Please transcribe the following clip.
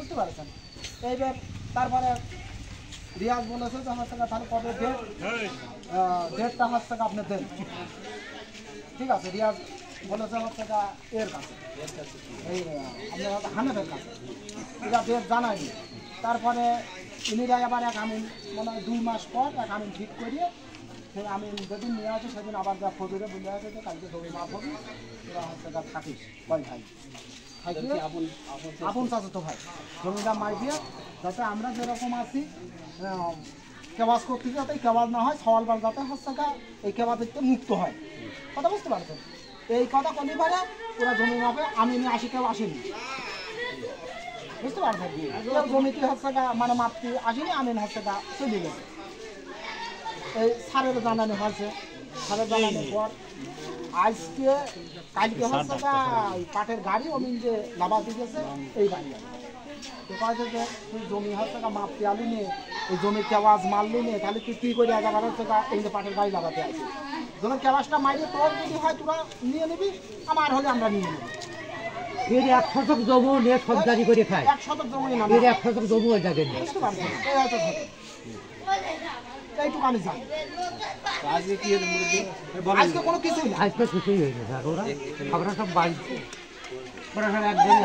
বুঝতে পারছেন? এইবার তারপরে রিয়াজ বলেছে যে হচ্ছে তাহলে কবে ডেটটা হচ্ছে আপনি দেন। ঠিক আছে, রিয়াজ বলেছে হচ্ছে এর কাছে এই আপনার হানেফের কাছে, এটা ডেট জানায়নি। তারপরে ইনিরা আবার এক আমিন মনে হয় 2 মাস পর এক আমিন ঠিক করিয়ে সেই আমিন যেদিন নিয়ে আসে সেদিন আবার যা ফজরে বলে আছে যে কালকে জমি মাপ হবে, এরা হচ্ছে থাকিস কয় ভাই আপন চাচা তো ভাই জমিটা মাই দিয়ে যাতে আমরা যেরকম আছি কেওয়াজ করতে যাতে কেওয়াজ না হয়, সওয়ালবার যাতে হচ্ছে এই কেওয়াজ থেকে মুক্ত হয়। কথা বুঝতে পারছেন? এই কথা কোনি পারে পুরা জমি মাপে আমি নিয়ে আসি, কেউ আসেনি, বুঝতে পারছেন? জমিতে হচ্ছে মানে মাপতে আসেনি, আমি হচ্ছে চলে গেছে। এই সারের জানানো হয়েছে, সারের জানানোর পর আজকে কালকে হচ্ছে পাটের গাড়ি অমিন যে লাভাতে গেছে এই গাড়ি তো কয়েছে যে তুই জমি হচ্ছে মাপতে আলি নিয়ে এই জমির কেওয়াজ মারলি নিয়ে তাহলে তুই কী করে আগে হচ্ছে এই যে পাটের গাড়ি লাগাতে আসি, জমির কেওয়াজটা মারিয়ে তোর যদি হয় তোরা নিয়ে নিবি, আমার হলে আমরা নিয়ে নেব। এর 1 শতক জমি নিয়ে সরকারি করে খায়, 1 শতক জমি না, এর 1 শতক জমি ওই জায়গায় নেই। বুঝতে পারছেন? এই হয়তো এইটুকু আমি জানি। আজকে কি আজকে কোনো কিছুই না, আজকে কিছুই হয়নি স্যার, ওরা সব বাড়ি ওরা সব একদিন